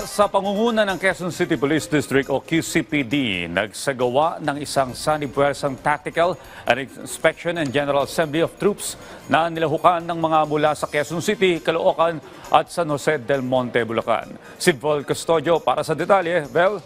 Sa pangunguna ng Quezon City Police District o QCPD, nagsagawa ng isang sanibuersang tactical and inspection and General Assembly of Troops na nilahukan ng mga mula sa Quezon City, Caloocan at San Jose del Monte, Bulacan. Si Vel Custodio para sa detalye. Vel?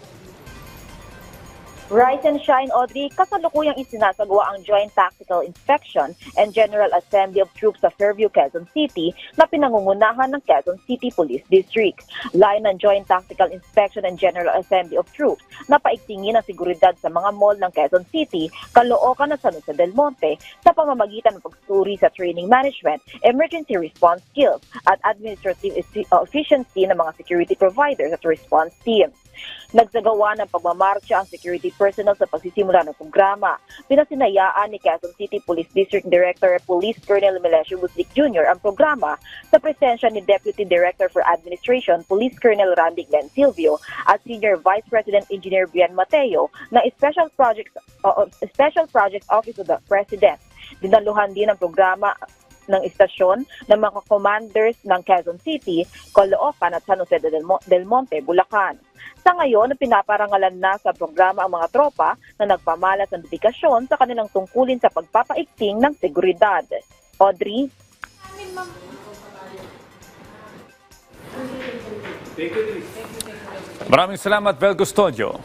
Rise and shine, Audrey, kasalukuyang isinasagawa ang Joint Tactical Inspection and General Assembly of Troops sa Fairview, Quezon City na pinangungunahan ng Quezon City Police District. Layo ng Joint Tactical Inspection and General Assembly of Troops na paigtingin ang seguridad sa mga mall ng Quezon City, Caloocan at San Jose del Monte sa pamamagitan ng pagsuri sa training management, emergency response skills at administrative efficiency ng mga security providers at response teams. Nagsagawa ng pagmamarcha ang security personnel sa pagsisimula ng programa. Pinasinayaan ni Quezon City Police District Director Police Colonel Melesio Buslik Jr. ang programa sa presensya ni Deputy Director for Administration Police Colonel Randy Glenn Silvio at Senior Vice President Engineer Brian Mateo na Special Projects Office of the President. Dinaluhan din ang programa ng istasyon ng mga commanders ng Quezon City, Caloocan at San Jose del Monte, Bulacan. Sa ngayon, pinaparangalan na sa programa ang mga tropa na nagpamalas ng dedikasyon sa kanilang tungkulin sa pagpapaigting ng seguridad. Audrey? Maraming salamat, Vel Custodio.